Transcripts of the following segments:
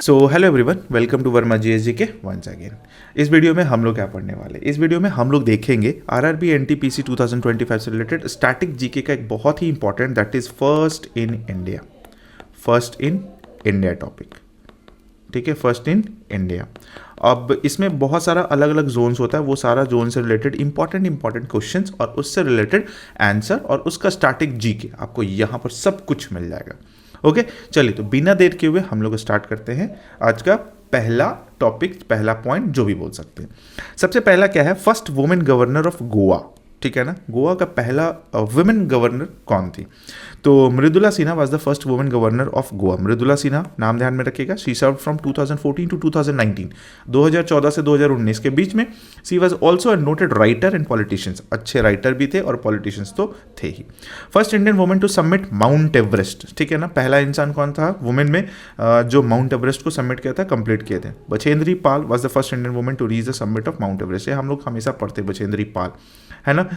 So hello everyone, welcome to Verma GSG के once again. इस video में हम लोग क्या पढ़ने वाले, इस वीडियो में हम लोग देखेंगे आरआरबी एनटीपीसी 2025 से रिलेटेड स्टैटिक जीके का एक बहुत ही important, that is first in India topic. ठीक है, फर्स्ट इन इंडिया। अब इसमें बहुत सारा अलग अलग जोन्स होता है, वो सारा जोन से रिलेटेड इंपॉर्टेंट क्वेश्चंस और उससे रिलेटेड आंसर और उसका स्टैटिक जीके आपको यहाँ पर सब कुछ मिल जाएगा। ओके, चलिए तो बिना देर के हुए हम लोग स्टार्ट करते हैं आज का पहला टॉपिक, पहला पॉइंट जो भी बोल सकते हैं। सबसे पहला क्या है, first women governor of Goa. ठीक है ना, गोवा का पहला वुमेन गवर्नर कौन थी? तो Mridula Sinha was the first women governor of Goa. Mridula Sinha, नाम ध्यान में रखिएगा। शी सर्व फ्रॉम 2014 टू 2019, 2014 से 2019 के बीच में। She was also a noted writer and politicians, अच्छे राइटर भी थे और पॉलिटिशियंस तो थे ही। First Indian women to submit Mount Everest. ठीक है ना, पहला इंसान कौन था वुमेन में जो माउंट एवरेस्ट को सबमिट किया था, कंप्लीट किए थे? Bachendri Pal was the first Indian women to reach the submit of Mount Everest. ये हम लोग हमेशा पढ़ते बछेंद्री पाल, है ना।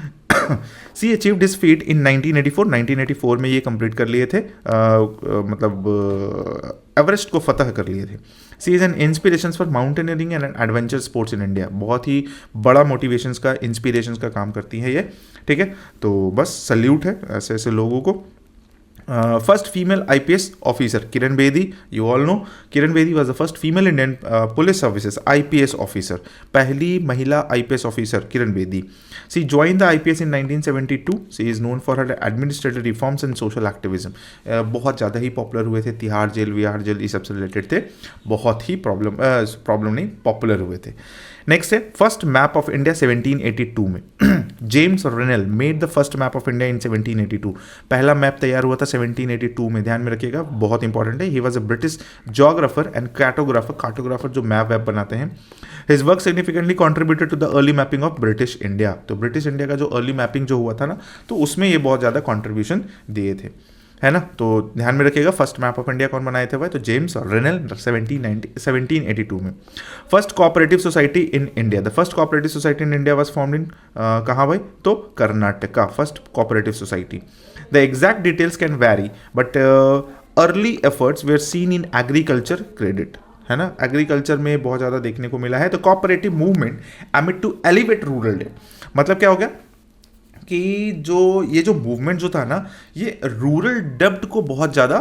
She achieved his feat in 1984 में ये कंप्लीट कर लिए थे, मतलब एवरेस्ट को फतह कर लिए थे। She is an inspiration for mountaineering and adventure sports in India. बहुत ही बड़ा मोटिवेशंस का, इंस्पिरेशंस का काम करती है ये। ठीक है, तो बस सल्यूट है ऐसे ऐसे लोगों को। First female IPS officer Kiran Bedi, you all know Kiran Bedi was the first female Indian police officers IPS officer, पहली महिला IPS officer Kiran Bedi. She join the IPS in 1972। She is known for her administrative reforms and social activism. बहुत ज़्यादा ही popular हुए थे, Tihar jail विहार jail ये सबसे related थे, बहुत ही प्रॉब्लम नहीं पॉपुलर हुए थे। नेक्स्ट है फर्स्ट मैप ऑफ इंडिया 1782 में। James रेनेल made the first map of India in 1782। पहला मैप तैयार हुआ था 1782 में, ध्यान में रखिएगा, बहुत इंपॉर्टेंट है। He was a British geographer and cartographer जो मैप वैप बनाते हैं। His work significantly contributed to the early mapping of British India. तो ब्रिटिश इंडिया का जो अर्ली मैपिंग जो हुआ था ना, तो उसमें ये बहुत ज़्यादा कॉन्ट्रीब्यूशन दिए थे, है ना। तो ध्यान में रखिएगा, फर्स्ट मैप ऑफ इंडिया कौन बनाए थे भाई? तो जेम्स रेनेल 1782 में। First cooperative society in India. The first cooperative society in India was formed in कहाँ भाई? तो Karnataka, first cooperative society. The exact details can vary but early efforts were seen in agriculture credit, है ना। Agriculture में बहुत ज़्यादा देखने को मिला है। तो cooperative movement aimed to elevate rural day, मतलब क्या हो गया कि ये जो मूवमेंट जो था ना, ये रूरल डेप्थ को बहुत ज़्यादा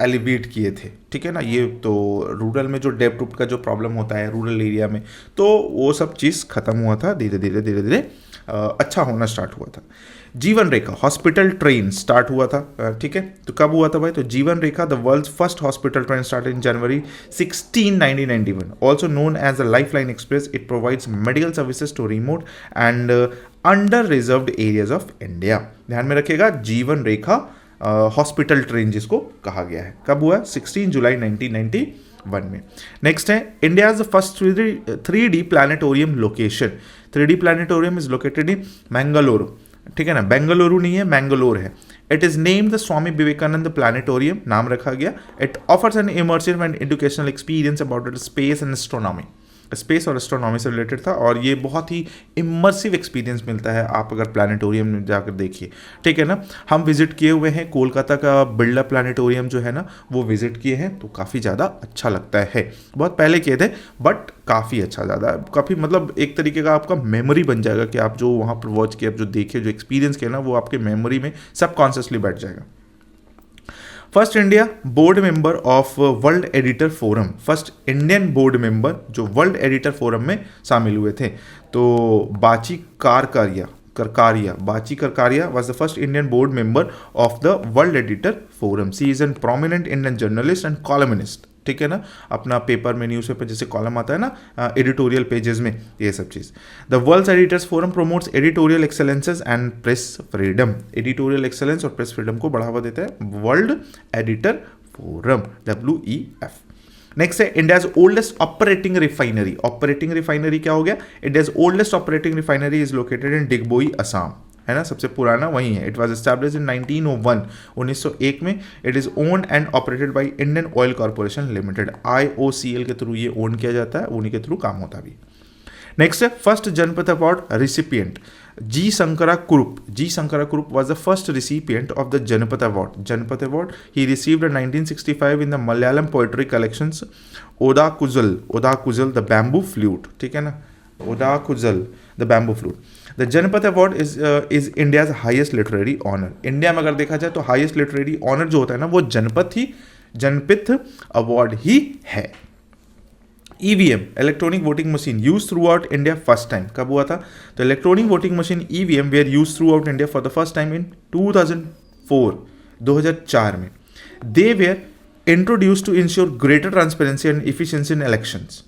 एलिवेट किए थे। ठीक है ना, ये तो रूरल में जो डेप्थ का जो प्रॉब्लम होता है रूरल एरिया में, तो वो सब चीज़ खत्म हुआ था, धीरे धीरे अच्छा होना स्टार्ट हुआ था। जीवन रेखा हॉस्पिटल ट्रेन स्टार्ट हुआ था। ठीक है, तो कब हुआ था भाई? तो Jeevan Rekha the world's first hospital train start in January 16, 1991, also known as the Lifeline Express. It provides medical services to remote and under reserved areas of India. ध्यान में रखिएगा, जीवन रेखा हॉस्पिटल ट्रेन जिसको कहा गया है, कब हुआ? 16 जुलाई 1991 में। नेक्स्ट है India is the first 3D planetarium location. 3D planetarium is located in Mangalore. ठीक है ना, बेंगलुरु नहीं है, मैंगलोर है। It is named the Swami Vivekananda planetarium, नाम रखा गया। It offers an immersive and educational experience about space and astronomy. Space और एस्ट्रोनॉमी से रिलेटेड था और ये बहुत ही इमर्सिव एक्सपीरियंस मिलता है आप अगर प्लानिटोरियम में जाकर देखिए। ठीक है ना, हम विजिट किए हुए हैं कोलकाता का बिरला प्लानिटोरियम जो है ना, वो विजिट किए हैं, तो काफ़ी ज़्यादा अच्छा लगता है। बहुत पहले किए थे बट काफ़ी अच्छा, ज़्यादा काफ़ी, मतलब एक तरीके का आपका मेमोरी बन जाएगा कि आप जो वहाँ पर वॉच किए, आप जो देखे, जो एक्सपीरियंस किया ना, वो आपके मेमोरी में सबकॉन्शियसली बैठ जाएगा। First India board member of world Editor forum. First Indian board member जो वर्ल्ड एडिटर फोरम में शामिल हुए थे, तो बाची Karkaria was the first Indian board member of the World Editor Forum. She is a prominent Indian journalist and columnist. ठीक है ना, अपना पेपर में, न्यूज़ पेपर जैसे कॉलम आता है ना, एडिटोरियल पेजेस में, ये सब चीज़। The World Editors Forum promotes editorial excellences and press freedom. Editorial excellence और प्रेस फ्रीडम को बढ़ावा देता है World Editor Forum, WEF। Next है India's oldest operating refinery. Operating refinery क्या हो गया? India's oldest operating refinery is located in Digboi, Assam, है ना, सबसे पुराना वही है। इट वाज एस्टैब्लिश्ड इन 1901, 1901 में। It is owned and operated by Indian oil corporation limited, IOCL के थ्रू ये ओन किया जाता है, उन्हीं के थ्रू काम होता भी। नेक्स्ट है first Jnanpith award recipient. G. Sankara Kurup. G. Sankara Kurup was the first recipient of the Janapath Award. Janapath Award he received in 1965 in the Malayalam poetry collections Oda Kuzal, the bamboo flute. ठीक है ना, Oda Kuzal, the bamboo flute. The Janapath Award is India's highest literary honor. India में अगर देखा जाए तो highest literary honour जो होता है ना वो जनपथ अवार्ड ही है. EVM electronic voting machine use throughout India first time कब हुआ था? तो electronic voting machine EVM were use throughout India for the first time in 2004 में. They were introduce to ensure greater transparency and efficiency in elections.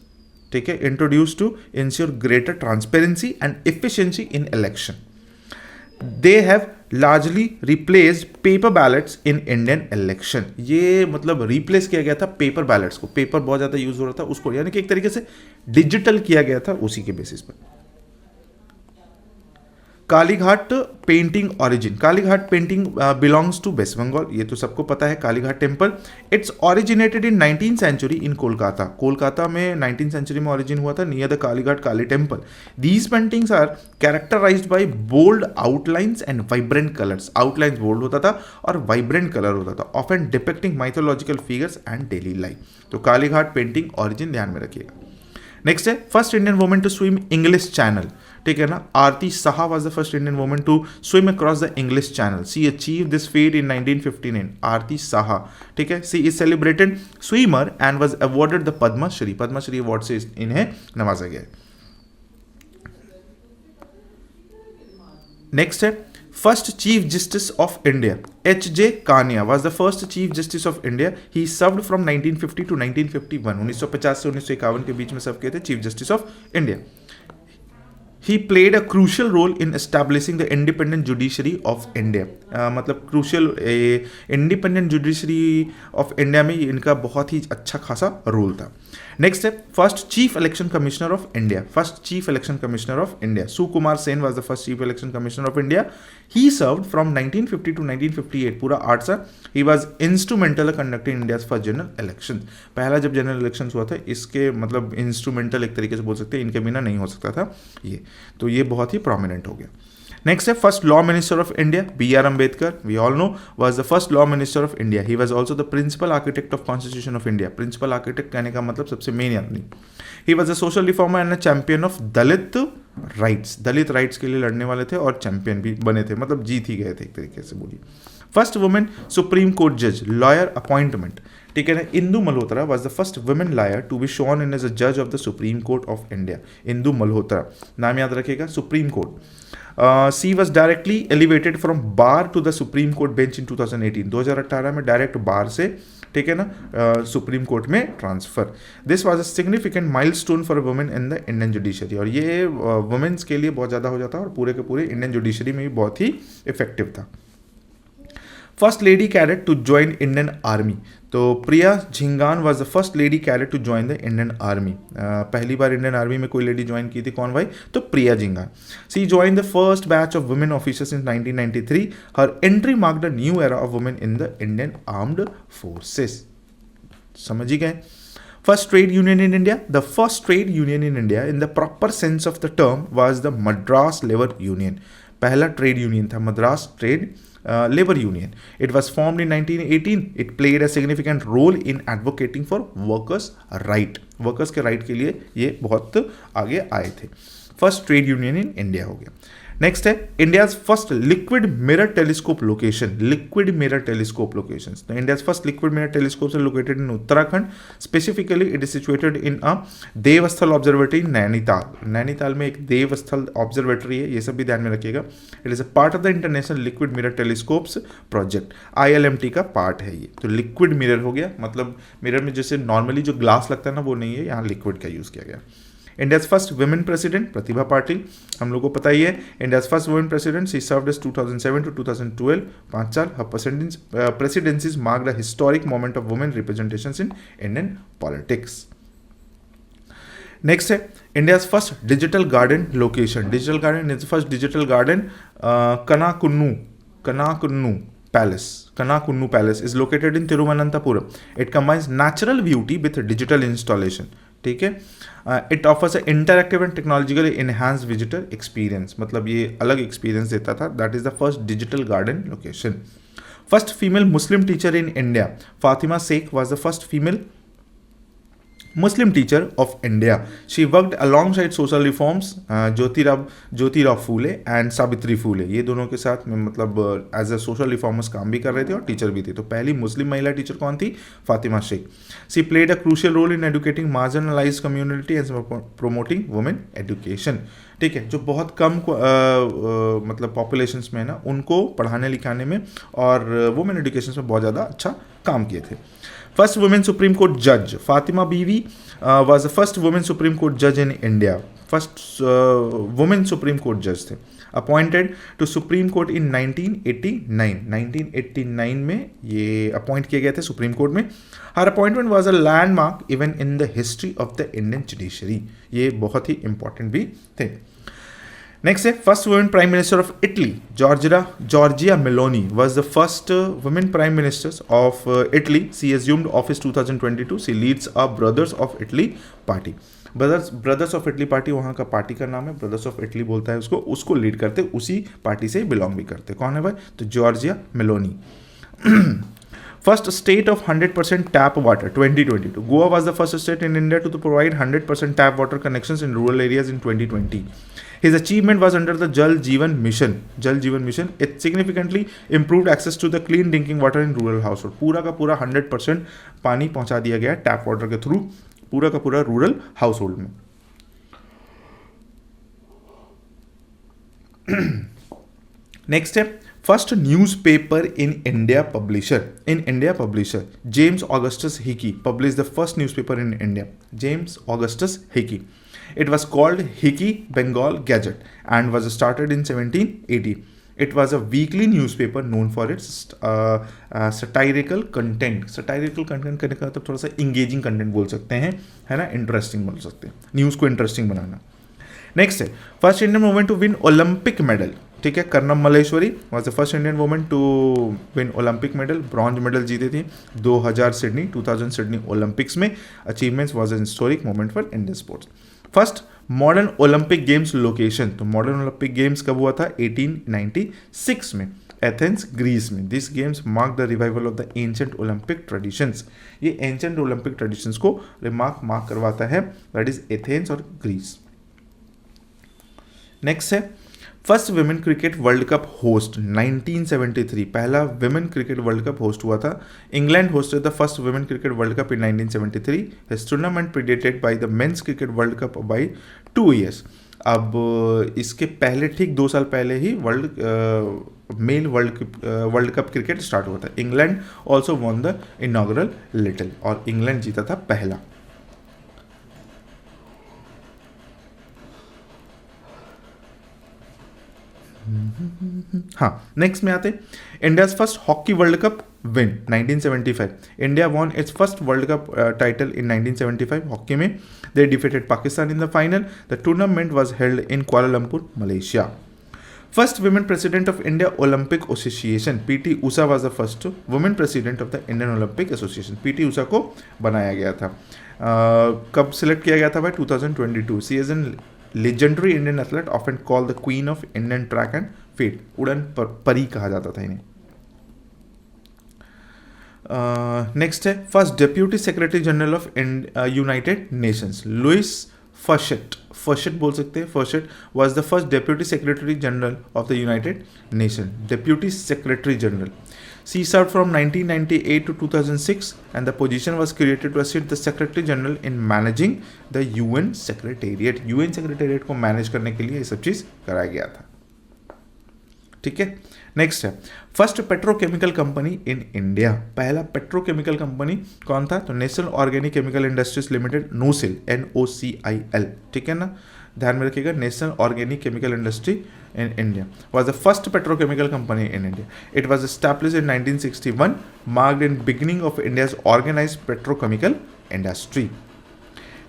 ठीक है, introduce to ensure greater transparency and efficiency in election. They have largely replaced paper ballots in Indian election. ये मतलब replace किया गया था paper ballets को. Paper बहुत ज़्यादा यूज हो रहा था उसको, यानी कि एक तरीके से डिजिटल किया गया था उसी के बेसिस पर. Kalighat painting origin. Kalighat painting belongs to West Bengal. ये तो सबको पता है Kalighat temple. It's originated in 19th century in Kolkata. Kolkata में 19th सेंचुरी में ओरिजिन हुआ था near the Kalighat Kali temple. These paintings are characterised by bold outlines and vibrant colours. Outlines bold होता था और वाइब्रेंट कलर होता था, often depicting mythological figures and daily life. तो कालीघाट पेंटिंग ओरिजिन ध्यान में रखिएगा. नेक्स्ट है first Indian women to swim English Channel. ठीक है ना, Aarti Saha was the first Indian women to swim across the English Channel. She achieve this feat in 1959. Aarti Saha. ठीक है, she is celebrated swimmer and was awarded the Padma Shri. Padma Shri award से इन्हें नवाजा गया. Next है first chief justice of India. H.J. Kania was the first chief justice of India. He served from 1950 to 1951. 1950 से 1951 के बीच में सर्व किए थे chief justice of India. He played a crucial role in establishing the independent judiciary of India. मतलब crucial independent judiciary of India में इनका बहुत ही अच्छा खासा रोल था. नेक्स्ट है first chief election commissioner of India. First chief election commissioner of India Sukumar Sen was the first chief election commissioner of India. He served from 1950 to 1958. पूरा 8 साल. He was instrumental conducting India's first general election. पहला जब general election हुआ था इसके मतलब instrumental एक तरीके से बोल सकते हैं, इनके बिना नहीं हो सकता था ये. तो ये बहुत ही प्रोमिनेंट हो गया. नेक्स्ट है first law minister of India. B.R. Ambedkar we all know was the first law minister of India. He was also the principal architect of constitution of India. Principal architect कहने का मतलब सबसे मेन आदमी. He was a social reformer and a champion of Dalit rights. Dalit rights के लिए लड़ने वाले थे और चैंपियन भी बने थे, मतलब जीत ही गए थे एक तरीके से बोलिए. फर्स्ट वुमेन सुप्रीम कोर्ट जज. Lawyer appointment. ठीक है ना, Indu Malhotra was the first women lawyer to be sworn in as a जज of the Supreme Court of India. Indu Malhotra नाम याद रखिएगा. Supreme Court. She was directly elevated from bar to the Supreme Court bench in 2018. 2018 में direct bar से, ठीक है ना, Supreme Court में transfer. This was a significant milestone for women in the Indian judiciary. और ये वुमेन्स के लिए बहुत ज़्यादा हो जाता है और पूरे के पूरे इंडियन जुडिशरी में भी बहुत ही इफेक्टिव था. First lady cadet to join Indian army. तो Priya Jhingan was the first lady cadet to join the Indian army. पहली बार इंडियन आर्मी में कोई लेडी ज्वाइन की थी, कौन भाई? तो Priya Jhingan. She join the first batch of women officers in 1993. Her entry marked a new era of women in the Indian armed forces. समझ ही गए. First trade union in India. The first trade union in India in the proper sense of the term was the Madras Labour Union. पहला trade union था Madras trade labour union. It was formed in 1918. It played a significant role in advocating for workers' right. Workers के right के लिए ये बहुत आगे आए थे. First trade union in India हो गया. नेक्स्ट है India's first liquid mirror telescope location. Liquid mirror telescope location. तो India's first liquid mirror telescope is located in Uttarakhand. Specifically it is situated in a Devasthal observatory Nainital. Nainital में एक देवस्थल observatory है, ये सब भी ध्यान में रखिएगा. It is a part of the international liquid mirror telescopes project. ILMT का पार्ट है ये. तो लिक्विड मिरर हो गया, मतलब मिरर में जैसे नॉर्मली जो ग्लास लगता है ना वो नहीं है, यहाँ लिक्विड का यूज किया गया. India's first women president Pratibha Patil, हम लोग को पता ही है. India's first women president, she served as 2007 to 2012, 5 साल. Her presidencies marked a historic moment of women representations in Indian politics. Next है India's first digital garden location. Digital garden is first digital garden Kanakunnu Palace. Kanakunnu Palace is located in Thiruvananthapuram. It combines natural beauty with digital installation. ठीक है। It offers a interactive and technologically enhanced visitor experience, मतलब ये अलग experience देता था। That is the first digital garden location. First female Muslim teacher in India, Fatima Shaikh was the first female Muslim teacher of India. She worked alongside social reforms Jyotirao Phule and Savitri Phule, ये दोनों के साथ में मतलब एज अ सोशल रिफॉर्मर्स काम भी कर रहे थे और टीचर भी थे। तो पहली मुस्लिम महिला टीचर कौन थी? Fatima Shaikh. She played a crucial role in educating marginalised community and promoting women education. ठीक है, जो बहुत कम मतलब पॉपुलेशंस में ना उनको पढ़ाने लिखाने में और वुमेन एजुकेशन में बहुत ज़्यादा अच्छा काम किए थे। फर्स्ट वुमेन सुप्रीम कोर्ट जज, फातिमा बीवी was the first woman Supreme Court judge in India. First woman Supreme Court judge थे, अपॉइंटेड टू सुप्रीम कोर्ट इन 1989। 1989 में ये अपॉइंट किए गए थे सुप्रीम कोर्ट में। Her appointment was a landmark even in the history of the Indian judiciary, ये बहुत ही इंपॉर्टेंट भी थे। नेक्स्ट है first women prime minister of Italy, Giorgia Meloni was the first women prime minister of Italy. She assumed office 2022. She leads a Brothers of Italy party. Brothers of Italy party वहाँ का party का नाम है, brothers of Italy बोलता है उसको lead करते, उसी पार्टी से बिलोंग भी करते। कौन है भाई? तो Giorgia Meloni. First state of 100% tap water 2022. Goa was the first state in India to provide 100% tap water connections in rural areas in 2020. His achievement was under the Jal Jeevan Mission. Jal Jeevan Mission, it significantly improved access to the clean drinking water in rural household. पूरा का पूरा 100% पानी पहुंचा दिया गया tap water के through पूरा का पूरा रूरल हाउस होल्ड में। नेक्स्ट है first newspaper in India publisher James Augustus Hicky publish the first newspaper in India, James Augustus Hicky. It was called Hickey Bengal Gazette and was started in 1780. It was a weekly newspaper known for its satirical content. Satirical content करने का मतलब थोड़ा सा engaging content बोल सकते हैं, है ना, interesting बोल सकते हैं, न्यूज़ को इंटरेस्टिंग बनाना। नेक्स्ट है first Indian women to win Olympic medal, ठीक है, Karnam Malleswari was the first Indian women to win Olympic medal, bronze medal जीते थी 2000 सिडनी ओलंपिक्स में। Achievements was an historic moment for Indian sports. First modern Olympic games location, तो modern Olympic games कब हुआ था? 1896 में, एथेंस ग्रीस में। This games mark the revival of the ancient Olympic traditions, ये एंशेंट ओलंपिक ट्रेडिशंस को mark करवाता है, दैट इज एथेंस और ग्रीस। नेक्स्ट है first women cricket World Cup host 1973, पहला women cricket World Cup host हुआ था। England hosted the first women cricket World Cup in 1973। His tournament predated by the men's cricket World Cup by 2 years। अब इसके पहले ठीक 2 साल पहले ही male World Cup cricket start हुआ था। England also von the inaugural little, और इंग्लैंड जीता था पहला। हाँ, नेक्स्ट में आते India's first hockey world cup win 1975। India won its first world cup title in 1975 hockey में। They defeated Pakistan in the final. The tournament was held in Kuala Lumpur, Malaysia. First women president of India Olympic Association, PT Usha was the first women president of the Indian Olympic Association. PT Usha को बनाया गया था। कब select किया गया था भाई? 2022। She is an legendary Indian athlete often called the queen of Indian track and field, उड़न परी कहा जाता था इन्हें। नेक्स्ट है first deputy secretary general of United Nations, Louise Frechette बोल सकते हैं, Frechette was the first deputy secretary general of the United Nations, deputy secretary general. She served from 1998 to 2006 and the position was created to assist the Secretary General in managing the UN Secretariat. UN Secretariat को manage करने के लिए ये सब चीज़ कराया गया था, ठीक है। नेक्स्ट है first petrochemical company in India, पहला पेट्रोकेमिकल कंपनी कौन था? तो national organic chemical industries limited, NOCIL, NOCIL, ठीक है ना, ध्यान में रखिएगा। National organic chemical industry in India was the first petrochemical company in India. It was established in 1961, marked in beginning of India's organized petrochemical industry.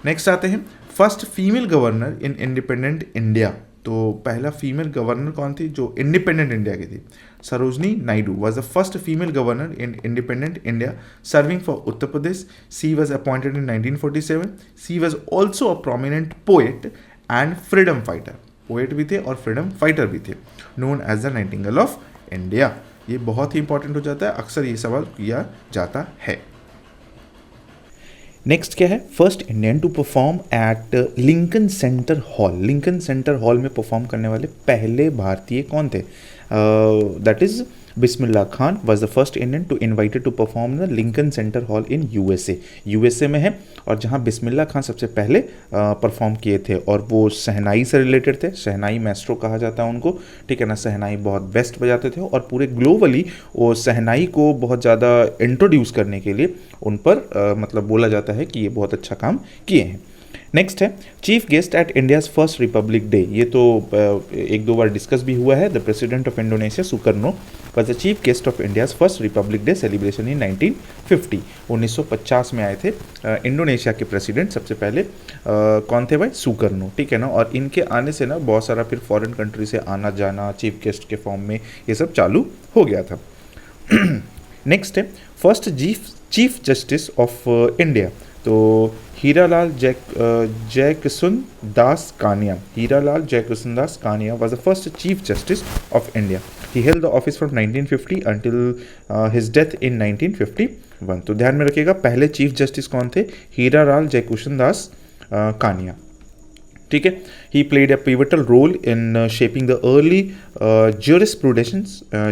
Next आते हैं first female governor in independent India, तो पहला female governor कौन थी जो independent India की थी? Sarojini Naidu was the first female governor in independent India serving for Uttar Pradesh. She was appointed in 1947. She was also a prominent poet and freedom fighter. Poet भी थे और फ्रीडम फाइटर भी थे. Known as the nightingale of India. ये बहुत ही important हो जाता है, अक्सर ये सवाल किया जाता है. नेक्स्ट क्या है? First Indian to perform at Lincoln Center hall. Lincoln Center hall में परफॉर्म करने वाले पहले भारतीय कौन थे? That is Bismillah Khan was the first Indian to invited to perform the Lincoln Center hall in USA. USA में है और जहाँ बिस्मिल्लाह खान सबसे पहले परफॉर्म किए थे और वो शहनाई से रिलेटेड थे. शहनाई मैस्ट्रो कहा जाता है उनको, ठीक है ना. शहनाई बहुत बेस्ट बजाते थे और पूरे ग्लोबली वो शहनाई को बहुत ज़्यादा इंट्रोड्यूस करने के लिए उन पर मतलब बोला जाता है कि ये बहुत अच्छा काम किए हैं. नेक्स्ट है chief guest at India's first Republic day. ये तो एक दो बार डिस्कस भी हुआ है. The president of Indonesia Sukarno was the chief guest of India's first Republic day celebration in 1950. 1950 में आए थे इंडोनेशिया के प्रेसिडेंट सबसे पहले. कौन थे भाई? सुकर्नो, ठीक है ना. और इनके आने से ना बहुत सारा फिर फॉरेन कंट्री से आना जाना चीफ गेस्ट के फॉर्म में ये सब चालू हो गया था. नेक्स्ट है first chief justice of India. तो हीरालाल जयकिशन दास कानिया. हीरालाल जयकिशन दास Kania was the first Chief Justice of India. He held the office from 1950 until his death in 1951. तो ध्यान में रखिएगा पहले चीफ जस्टिस कौन थे? हीरालाल जयकिशन दास कानिया, ठीक है. He played a pivotal role in shaping the early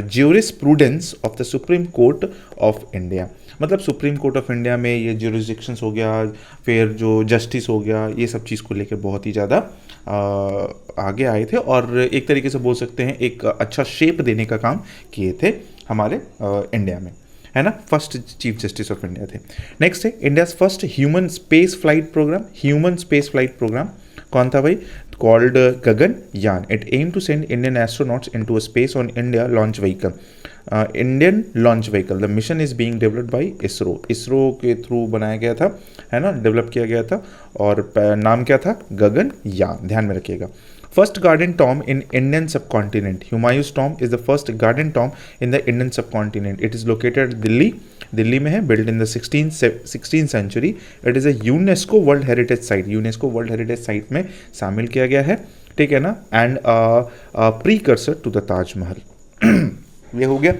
jurisprudence of the Supreme Court of India. मतलब सुप्रीम कोर्ट ऑफ इंडिया में ये ज्यूरिसडिक्शंस हो गया, फिर जो जस्टिस हो गया, ये सब चीज़ को लेकर बहुत ही ज़्यादा आगे आए थे और एक तरीके से बोल सकते हैं एक अच्छा शेप देने का काम किए थे हमारे इंडिया में, है ना. First chief justice of India थे. नेक्स्ट है India's first human space flight programme. Human space flight programme कौन था भाई? Called Gaganyaan. It aim to send Indian astronauts into space on India launch vehicle. Indian launch vehicle. The mission is being developed by ISRO. ISRO के through बनाया गया था, है ना, develop किया गया था और नाम क्या था? गगनयान. ध्यान में रखिएगा. First garden tomb in Indian subcontinent. Humayun's tomb is the first garden tomb in the Indian subcontinent. It is located Delhi में है. Build in the 16th century. It is a UNESCO world heritage site. UNESCO world heritage site में शामिल किया गया है, ठीक है ना. And precursor to the Taj Mahal. ये हो गया.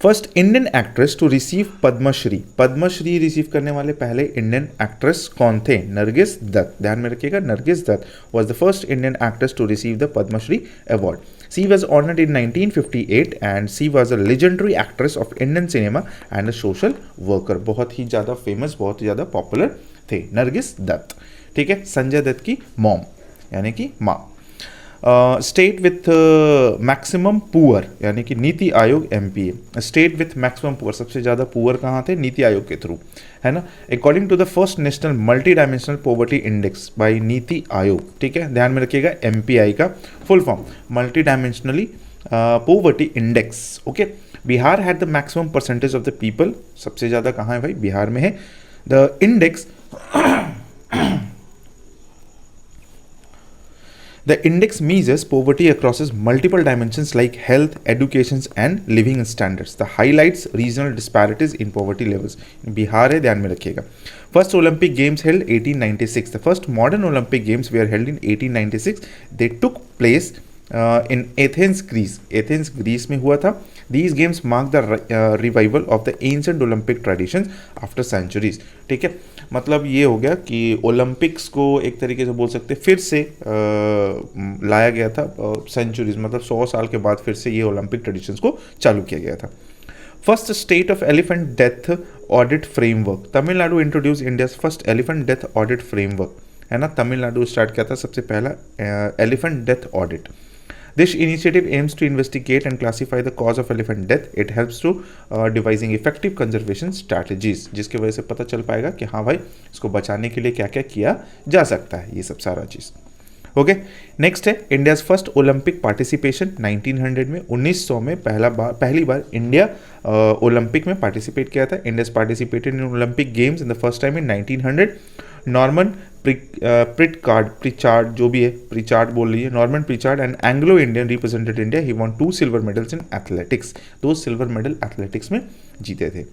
First Indian actress to receive Padma Shri. Padma Shri receive करने वाले पहले इंडियन एक्ट्रेस कौन थे? नरगिस दत्त. ध्यान में रखिएगा Nargis Dutt was the first Indian actress to receive the Padma Shri award. She was honored in 1958 and she was a legendary actress of Indian cinema and a social worker. बहुत ही ज़्यादा फेमस, बहुत ही ज़्यादा पॉपुलर थे नरगिस दत्त, ठीक है. संजय दत्त की मॉम यानी कि माँ. स्टेट विथ मैक्सिमम पुअर यानी कि NITI Aayog MPA. State with maximum poor, सबसे ज़्यादा पुअर कहाँ थे? नीति आयोग के थ्रू, है ना. According to the first national multi dimensional poverty index by NITI Aayog, ठीक है. ध्यान में रखिएगा MPI का full form multi dimensionally poverty index, okay. Bihar had the maximum percentage of the people. सबसे ज़्यादा कहाँ है भाई? बिहार में है. The index The index measures poverty across multiple dimensions like health, education and living standards. The highlights regional disparities in poverty levels. Bihar है, ध्यान में रखिएगा. First Olympic Games held 1896. The first modern Olympic Games were held in 1896. They took place in Athens, Greece. Athens, Greece में हुआ था. These games mark the revival of the ancient Olympic traditions after centuries. ठीक है, मतलब ये हो गया कि ओलंपिक्स को एक तरीके से बोल सकते फिर से लाया गया था सेंचुरीज, मतलब 100 साल के बाद फिर से ये ओलंपिक ट्रेडिशंस को चालू किया गया था. First state of elephant death audit framework. Tamil Nadu introduce India's first elephant death audit framework, है ना. तमिलनाडु स्टार्ट किया था सबसे पहला elephant death audit. This initiative aims to investigate and classify the cause of elephant death. It helps to devising effective conservation strategies, जिसकी वजह से पता चल पाएगा कि हाँ भाई इसको बचाने के लिए क्या क्या किया जा सकता है, ये सब सारा चीज़. ओके, नेक्स्ट है इंडियाज फर्स्ट ओलंपिक पार्टिसिपेशन 1900 में. 1900 में पहली बार इंडिया ओलंपिक में पार्टिसिपेट किया था. India participated in Olympic games in the first time in 1900. Norman Pritchard जो भी है, प्रिचार्ड बोल रही है, Norman Pritchard and Anglo Indian represented India. He won 2 silver medals in athletics, 2 silver medal athletics में जीते थे।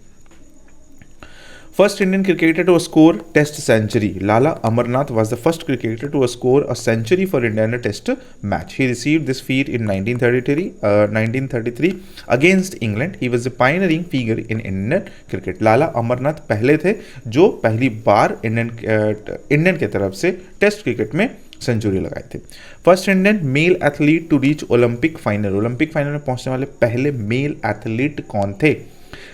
First Indian cricketer to score Test century. Lala Amarnath was the first cricketer to score a century for India in a Test match. He received this feat in 1933 against England. He was a pioneering figure in Indian cricket. Lala Amarnath पहले थे जो पहली बार Indian के तरफ से test cricket में century लगाए थे। First Indian male athlete to reach Olympic final. Olympic final में पहुंचने वाले पहले मेल एथलीट कौन थे?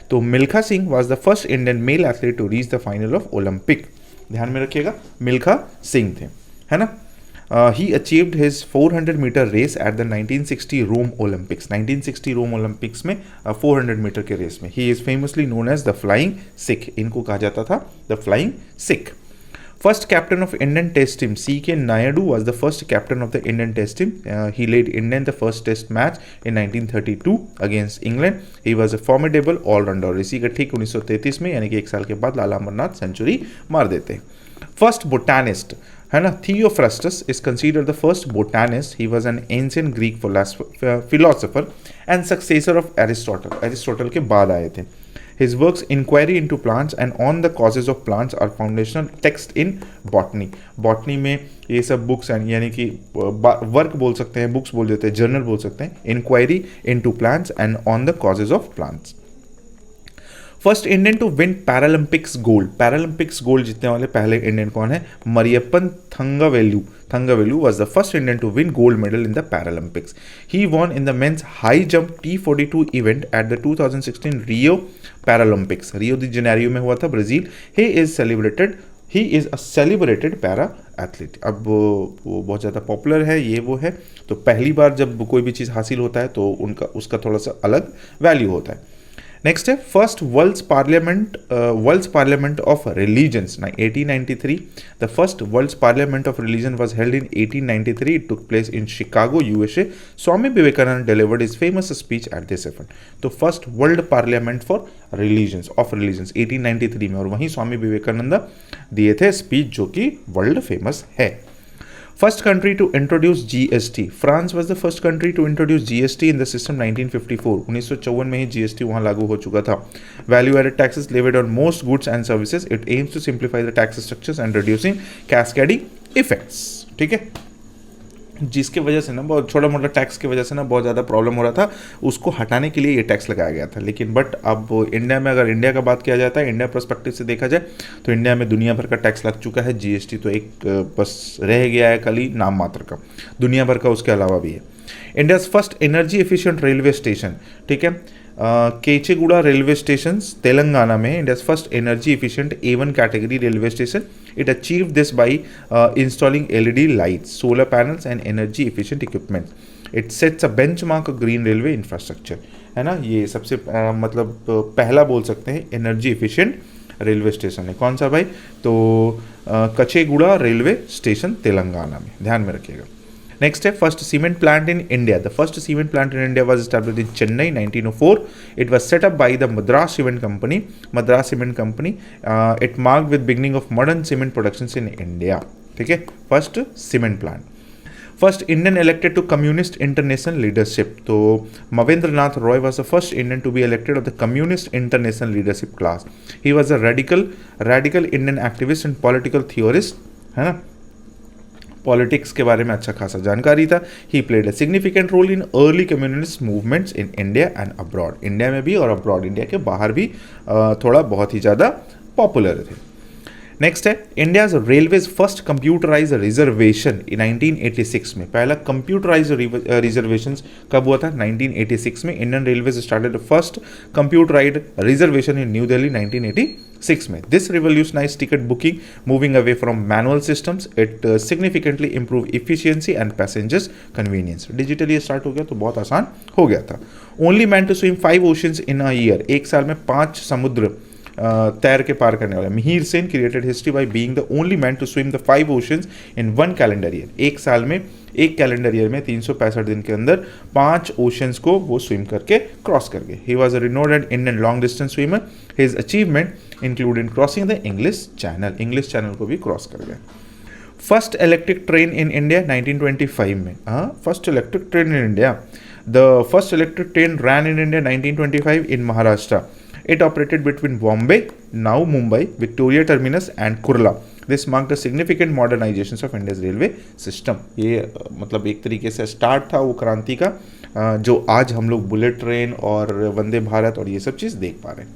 तो Milkha Singh was the first Indian male athlete to reach the final of Olympic. ध्यान में रखिएगा, मिल्खा सिंह थे, है ना। He achieved his 400 metre race at the 1960 Rome Olympics. 1960 Rome Olympics में 400 मीटर के रेस में he is famously known as the flying Sikh. इनको कहा जाता था the flying Sikh. First captain of Indian Test team, C.K. Naidu was the first captain of the Indian Test team. He led India in the first Test match in 1932 against England. He was a formidable all-rounder. इसी का ठीक 1933 में यानी कि 1 साल के बाद लाला Amarnath century मार देते हैं। First botanist, है ना, Theophrastus is considered the first botanist. He was an ancient Greek philosopher and successor of Aristotle. Aristotle के बाद आए थे। His works Inquiry into Plants and On the Causes of Plants are foundational text in botany. Botany में ये सब books हैं, यानी कि वर्क बोल सकते हैं, बुक्स बोल देते हैं, जर्नल बोल सकते हैं। Inquiry into Plants and On the Causes of Plants. First Indian to win Paralympics gold. Paralympics gold जीतने वाले पहले इंडियन कौन है? Mariyappan Thangavelu. Thangavelu was the first Indian to win gold medal in the Paralympics. He won in the men's high jump T42 event at the 2016 Rio Paralympics. Rio the Janeiro में हुआ था, Brazil. He is a celebrated para athlete. अब वो बहुत ज़्यादा popular है, ये वो है। तो पहली बार जब कोई भी चीज़ हासिल होता है तो उसका थोड़ा सा अलग वैल्यू होता है। नेक्स्ट है first worlds parliament of religions 1893। The first worlds parliament of religion was held in 1893। It took place in Chicago, USA. Swami Vivekananda delivered his famous speech at this event. तो first world parliament for religions 1893 में, और वहीं स्वामी विवेकानंद दिए थे speech जो कि world famous है। First country to introduce GST. France was the first country to introduce GST in the system 1954. 1954 में ही GST वहाँ लागू हो चुका था। Value added taxes levied on most goods and services. It aims to simplify the tax structures and reducing cascading effects. ठीक है, जिसके वजह से ना बहुत छोटा मोटा टैक्स की वजह से ना बहुत ज़्यादा प्रॉब्लम हो रहा था, उसको हटाने के लिए ये टैक्स लगाया गया था। लेकिन बट अब इंडिया में, अगर इंडिया का बात किया जाता है, इंडिया पर्सपेक्टिव से देखा जाए तो इंडिया में दुनिया भर का टैक्स लग चुका है। जीएसटी तो एक बस रह गया है खाली नाम मात्र का, दुनिया भर का उसके अलावा भी है। India's first energy efficient railway station, ठीक है, केचेगुड़ा रेलवे स्टेशन तेलंगाना में India's first energy efficient A1 category railway station. It achieve this by installing LED lights, solar panels and energy efficient equipment. It sets a benchmark green railway infrastructure, है ना। ये सबसे मतलब पहला बोल सकते हैं एनर्जी एफिशिएंट रेलवे स्टेशन है। कौन सा भाई? तो कचेगुड़ा रेलवे स्टेशन तेलंगाना में, ध्यान में रखिएगा। Next है first cement plant in India. The first cement plant in India was established in Chennai 1904. It was set up by the Madras Cement Company. Madras Cement Company. It marked with beginning of modern cement productions in India. ठीक है, first cement plant. First Indian elected to communist international leadership. तो Mavendra Nath Roy was the first Indian to be elected of the communist international leadership class. He was a radical Indian activist and political theorist, है ना। Politics के बारे में अच्छा खासा जानकारी था। He played a significant role in early communist movements in India and abroad. India में भी और अब्रॉड, इंडिया के बाहर भी थोड़ा बहुत ही ज़्यादा पॉपुलर थे। नेक्स्ट है India's railways first computerise reservation 1986 में। पहला कंप्यूटराइज रिजर्वेशन कब हुआ था? 1986 में। Indian railways started first computerise reservation in New Delhi 1986 में। This revolutionise ticket booking, moving away from manual systems. It significantly improve efficiency and passengers convenience. Digitally start हो गया तो बहुत आसान हो गया था। Only man to swim 5 oceans in a year. एक साल में 5 समुद्र तैर के पार करने वाला Mihir Sen created history by being the only man to swim the 5 oceans in 1 calendar year. एक साल में, एक कैलेंडर ईयर में 365 दिन के अंदर 5 ओशंस को वो स्विम करके क्रॉस कर गए। He was a renowned Indian long distance swimmer. His achievement included crossing the English channel. English channel को भी क्रॉस कर गए। First electric train in India 1925 में, हाँ first electric train in India, the first electric train ran in India 1925 in Maharashtra. It operated between Bombay, now Mumbai, Victoria Terminus and Kurla. This marked a significant modernization of India's railway system. ये मतलब एक तरीके से start था वो क्रांति का, जो आज हम लोग बुलेट ट्रेन और वंदे भारत और ये सब चीज़ देख पा रहे हैं.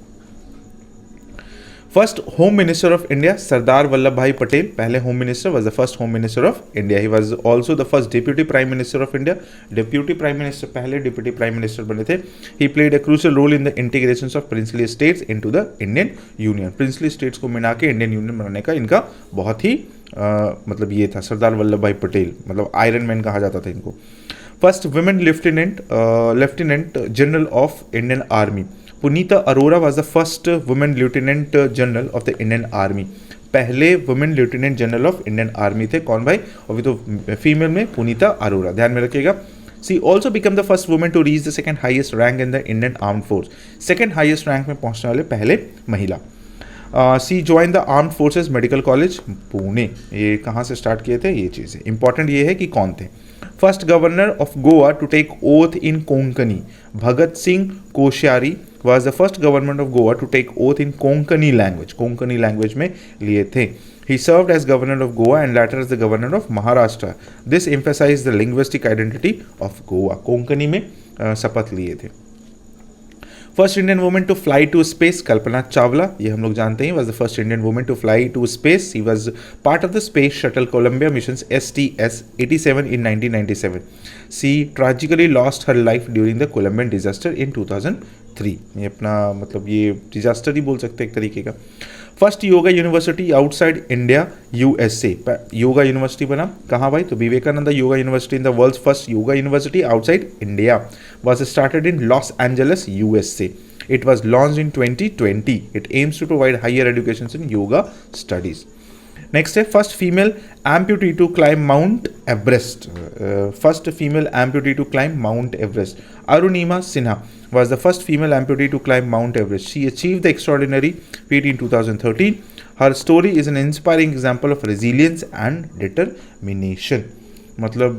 First home minister of India Sardar Vallabhbhai Patel, पहले home minister, was the first home minister of India. He was also the first deputy prime minister of India. Deputy prime minister, पहले डिप्यूटी प्राइम मिनिस्टर बने थे. He played a crucial role in the integration of princely states into the Indian union. Princely states को मिला के Indian union बनाने का इनका बहुत ही मतलब ये था. सरदार वल्लभ भाई पटेल मतलब आयरन मैन कहा जाता था इनको. First women lieutenant general of Indian army, Punita Arora was the first women lieutenant general of the Indian army. पहले women lieutenant general of Indian army थे कौन भाई, अभी तो फीमेल में पुनीता अरोरा, ध्यान में रखिएगा. She also become the first women to reach the second highest rank in the Indian armed force. Second highest rank में पहुंचने वाले पहले महिला. She join the armed forces medical college Pune. ये कहाँ से स्टार्ट किए थे ये चीज़ें इंपॉर्टेंट ये है कि कौन थे. First governor of Goa to take oath in Konkani, Bhagat Singh Koshyari was the first government of Goa to take oath in Konkani language. Konkani language में लिए थे. He served as governor of Goa and later as the governor of Maharashtra. This emphasized the linguistic identity of Goa. Konkani में शपथ लिए थे. First Indian women to fly to space, Kalpana Chawla, ये हम लोग जानते हैं, was the first Indian women to fly to space. He was part of the space shuttle Columbia mission STS-87 in 1997. She tragically lost her life during the Columbian disaster in 2003. ये अपना मतलब ये disaster ही बोल सकते हैं एक तरीके का. First yoga university outside India USA, yoga university बना कहाँ भाई, तो Vivekananda yoga university in the world's first yoga university outside India was started in Los Angeles, USA. It was launched in 2020. It aims to provide higher education in yoga studies. Next है first female amputee to climb Mount Everest. First female amputee to climb Mount Everest. Arunima Sinha was the first female amputee to climb Mount Everest. She achieved the extraordinary feat in 2013. Her story is an inspiring example of resilience and determination. मतलब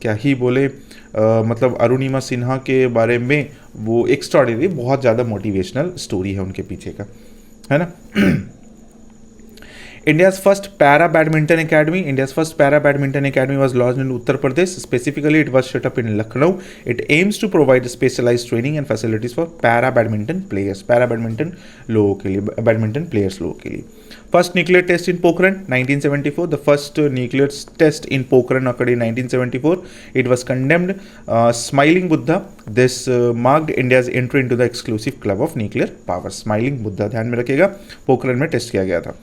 क्या ही बोले, मतलब अरुणिमा सिन्हा के बारे में वो extraordinary बहुत ज़्यादा मोटिवेशनल स्टोरी है उनके पीछे का, है ना. India's first para badminton academy. India's first para badminton academy was launched in Uttar Pradesh. Specifically, it was set up in Lucknow. It aims to provide specialized training and facilities for para badminton players. Para badminton लोगों के लिए, badminton players लोगों के लिए. First nuclear test in Pokhran, 1974. The first nuclear test in Pokhran occurred in 1974. It was condemned. Smiling Buddha. This marked India's entry into the exclusive club of nuclear power. Smiling Buddha ध्यान में रखिएगा, पोखरण में test किया गया था.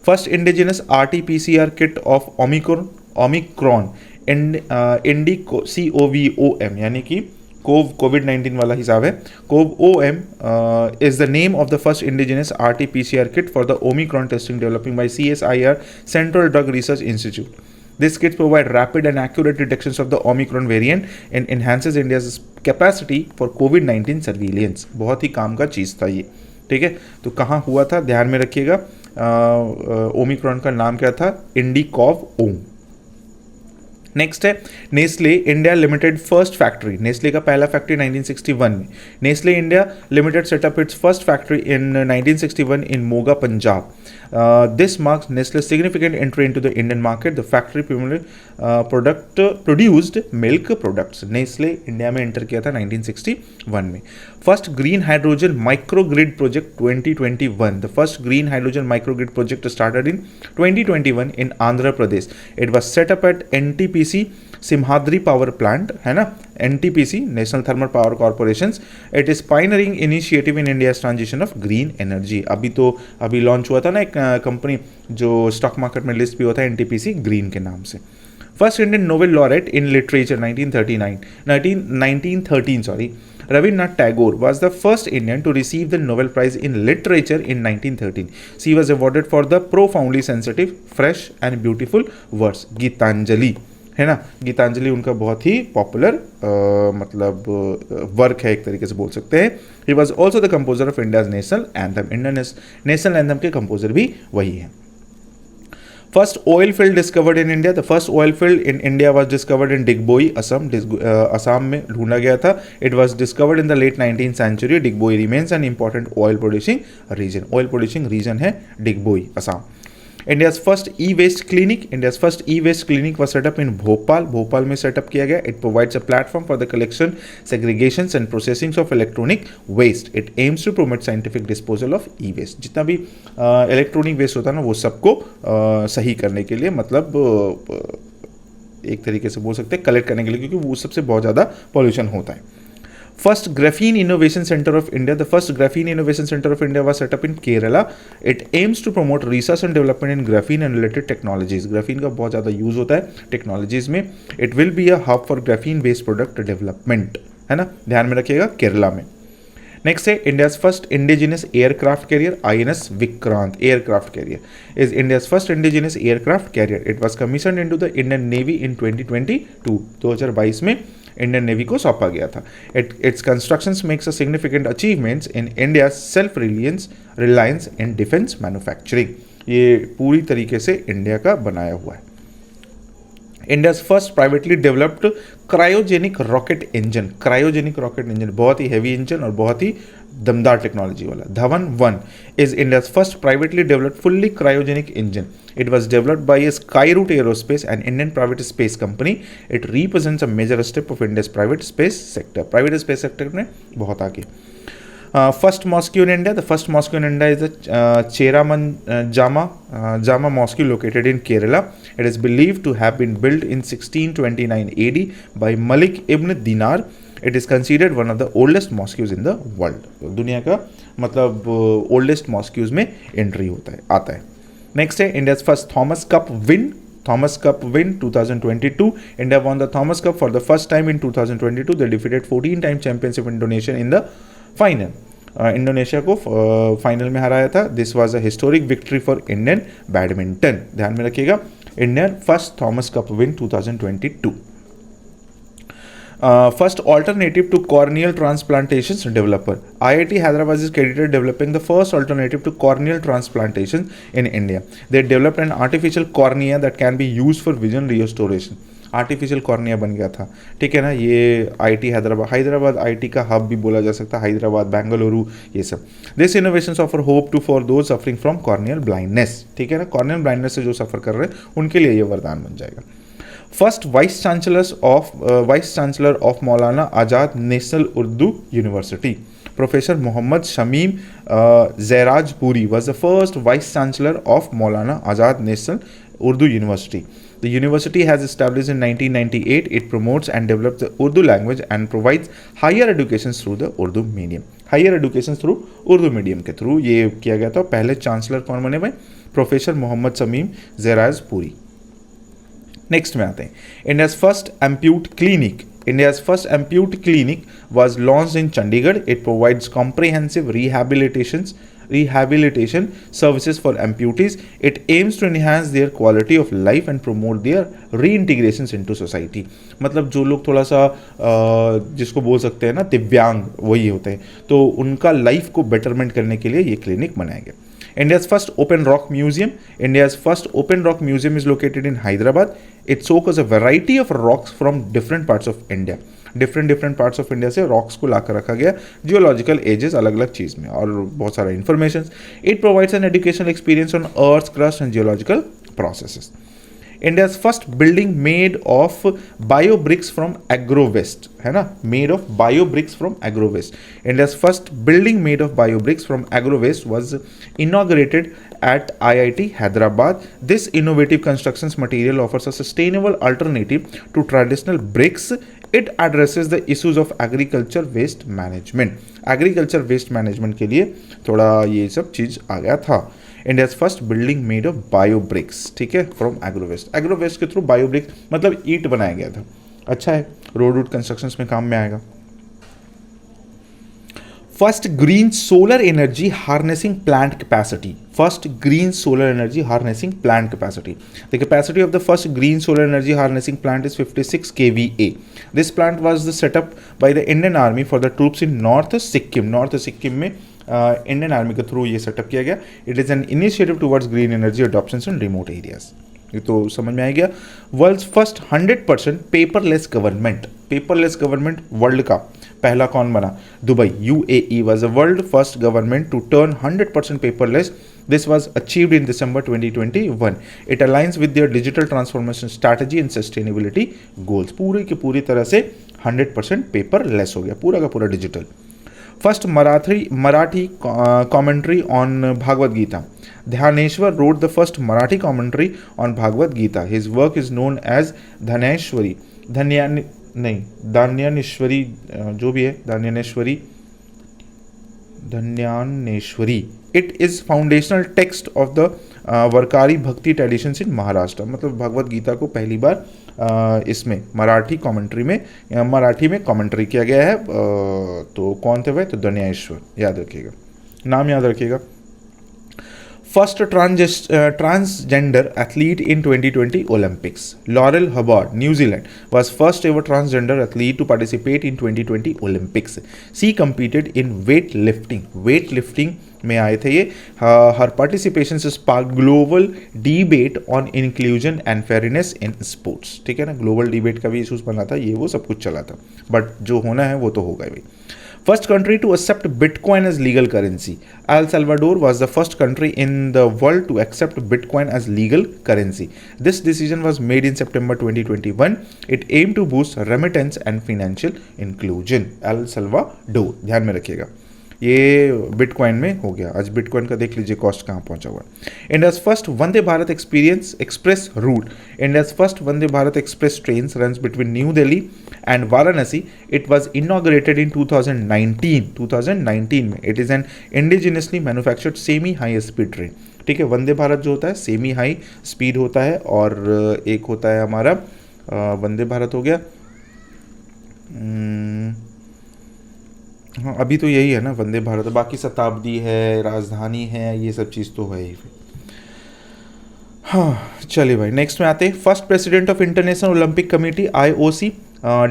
First indigenous RT-PCR kit of Omicron COVOM यानी कि कोविड-19 वाला हिसाब है. COVOM is the name of the first indigenous RT-PCR kit for the Omicron testing developing by CSIR Central Drug Research Institute. This kit provide rapid and accurate detections of the Omicron variant and enhances India's capacity for COVID-19 surveillance. बहुत ही काम का चीज़ था ये, ठीक है. तो कहाँ हुआ था ध्यान में रखिएगा. ओमिक्रॉन का नाम क्या था, इंडिकॉव-ओम. नेक्स्ट है Nestle India limited first factory. Nestle का पहला फैक्ट्री 1961 में. Nestle India limited setup it's first factory in 1961 in Moga, Punjab. This marks Nestle's significant entry into the Indian market. The factory primarily produced milk products. Nestle India में enter किया था 1961 में. First green hydrogen microgrid project 2021. The first green hydrogen microgrid project started in 2021 in Andhra Pradesh. It was set up at NTPC Simhadri power plant, है ना, NTPC national thermal power corporations. It is pioneering initiative in India's transition of green energy. अभी launch हुआ था ना एक company जो stock market में list भी होता है, NTPC ग्रीन के नाम से. First Indian Nobel laureate in literature 1913 Rabindranath Tagore was the first Indian to receive the Nobel Prize in Literature in 1913. She was awarded for the profoundly sensitive, fresh and beautiful verse. Gitanjali है ना, गीतांजलि उनका बहुत ही popular मतलब work है एक तरीके से बोल सकते हैं. ही was also the composer of India's national anthem. Indian national anthem के कंपोजर भी वही हैं. First oil field discovered in India. The first oil field in India was discovered in Digboi, Assam. Assam में ढूंढा गया था. It was discovered in the late 19th century. Digboi remains an important oil producing region. Oil producing region है Digboi, Assam. India's first e-waste clinic. India's first e-waste clinic was set up in Bhopal. Bhopal में setup किया गया. It provides a platform for the collection, segregations and processing of electronic waste. It aims to promote scientific disposal of e-waste. जितना भी electronic waste होता है ना वो सबको सही करने के लिए, मतलब एक तरीके से बोल सकते हैं कलेक्ट करने के लिए, क्योंकि वो सबसे बहुत ज़्यादा पॉल्यूशन होता है. First Graphene Innovation Center of India. The first Graphene Innovation Center of India was set up in Kerala. It aims to promote research and development in graphene and related technologies. Graphene का बहुत ज़्यादा use होता है technologies में. It will be a hub for graphene based product development. है ना, ध्यान में रखिएगा, केरला में. नेक्स्ट है India's first indigenous aircraft carrier INS Vikrant. Aircraft carrier is India's first indigenous aircraft carrier. It was commissioned into the Indian navy in 2022. 2022 में Indian navy को सौंपा गया था. Its constructions makes a significant achievements in India self reliance in defence manufacturing. ये पूरी तरीके से India का बनाया हुआ है. India's first privately developed cryogenic rocket engine. Cryogenic rocket engine बहुत ही हैवी इंजन और बहुत ही दमदार टेक्नोलॉजी वाला. Dhawan 1 is India's first privately developed fully cryogenic engine. It was developed by a Skyroot Aerospace, an Indian private space company. It represents a major step of India's private space sector. Private space sector में बहुत आगे. First mosque in India. The first mosque in India is the Cheraman Jama Mosque located in Kerala. It is believed to have been built in 1629 AD by Malik ibn Dinar. It is considered one of the oldest mosques in the world. दुनिया का मतलब oldest mosques में entry आता है. Next है India's first Thomas Cup win. Thomas Cup win 2022. India won the Thomas Cup for the first time in 2022. They defeated 14-time champions of Indonesia in the final. Indonesia को final में हराया था. This was a historic victory for Indian badminton. ध्यान में रखिएगा, Indian first Thomas cup win 2022. First alternative to corneal transplantations developer. IIT Hyderabad is credited developing the first alternative to corneal transplantation in India. They developed an artificial cornea that can be used for vision restoration. Artificial cornea बन गया था. ठीक है ना, ये IIT Hyderabad IIT का hub भी बोला जा सकता है. हैदराबाद, बेंगलुरु, ये सब. This innovations offer hope to for those suffering from corneal blindness. ठीक है ना, कॉर्नियल ब्लाइंडनेस से जो सफर कर रहे हैं उनके लिए ये वरदान बन जाएगा. First vice chancellor of Maulana Azad national Urdu university. Professor Muhammad Shamim Zairajpuri was the first Vice Chancellor of Maulana Azad National Urdu University. The university has established in 1998. It promotes and develops the Urdu language and provides higher education through the Urdu medium. Higher education through Urdu medium के through ये किया गया था. पहले chancellor कौन बने भाई? Professor Mohammad Shamim Zairajpuri. Next में आते हैं. India's first amputee clinic. India's first ampute clinic was launched in Chandigarh. It provides comprehensive rehabilitation services for amputees. It aims to enhance their quality of life and promote their reintegrations into society. मतलब जो लोग थोड़ा सा जिसको बोल सकते हैं ना दिव्यांग वही होते हैं, तो उनका लाइफ को बेटरमेंट करने के लिए ये क्लिनिक बनाया गया. India's first open rock museum. India's first open rock museum is located in Hyderabad. It showcases a variety of rocks from different parts of India. different parts of India से rocks को लाकर रखा गया geological ages अलग अलग चीज़ में और बहुत सारा information. It provides an educational experience on Earth's crust and geological processes. India's first building made of bio bricks from agro waste, है ना, made of bio bricks from agro waste. India's first building made of bio bricks from agro waste was inaugurated at IIT Hyderabad. This innovative constructions material offers a sustainable alternative to traditional bricks. It addresses the issues of agriculture waste management. Agriculture waste management के लिए थोड़ा ये सब चीज़ आ गया था. India's first building made of bio bricks, ठीक है, from agro waste. Agro waste के थ्रू bio bricks मतलब ईंट बनाया गया था. अच्छा है, रोड कंस्ट्रक्शंस में काम में आएगा. First green solar energy harnessing plant capacity. First green solar energy harnessing plant capacity. The capacity of the first green solar energy harnessing plant is 56 kVA. This plant was the setup by the Indian army for the troops in north Sikkim में Indian army के through ये setup किया गया. It is an initiative towards green energy adoption in remote areas. ये तो समझ में आ गया. World's first 100% paperless government world का पहला कौन बना? Dubai. UAE was the world first government to turn 100% paperless. This was achieved in December 2021. It aligns with their digital transformation strategy and sustainability goals. पूरी की पूरी तरह से 100% पेपरलेस हो गया, पूरा का पूरा digital. First Marathi commentary on Bhagavad Gita. Dnyaneshwar wrote the first Marathi commentary on Bhagavad Gita. His work is known as Dnyaneshwari, जो भी है Dnyaneshwari. It is foundational text of the Warkari bhakti traditions इन महाराष्ट्र. मतलब भगवत गीता को पहली बार इसमें मराठी में कमेंट्री किया गया है. तो कौन थे वह? तो धान्यानेश्वर. याद रखिएगा, नाम याद रखिएगा. First transgender athlete in 2020 Olympics. Laurel Hubbard, New Zealand, was first ever transgender athlete to participate in 2020 Olympics. She competed in weightlifting में आए थे ये. Her participation sparked global debate on inclusion and fairness in sports. ठीक है ना, global debate का भी issues बना था, ये वो सब कुछ चला था, बट जो होना है वो तो होगा ही. First country to accept Bitcoin as legal currency. El Salvador was the first country in the world to accept Bitcoin as legal currency. This decision was made in September 2021. It aimed to boost remittance and financial inclusion. El Salvador, ध्यान में रखिएगा. ये bitcoin में हो गया. आज bitcoin का देख लीजिए कॉस्ट कहाँ पहुंचा हुआ. India's first Vande Bharat express route. India's first Vande Bharat express trains runs between New Delhi and Varanasi. It was inaugurated in 2019 में. It is an indigenously manufactured semi high speed train. ठीक है, वंदे भारत जो होता है सेमी हाई स्पीड होता है, और एक होता है हमारा वंदे भारत हो गया. हाँ, अभी तो यही है ना वंदे भारत. बाकी शताब्दी है, राजधानी है, ये सब चीज़ तो है ही. हाँ चलिए भाई, नेक्स्ट में आते हैं. First president of international Olympic committee IOC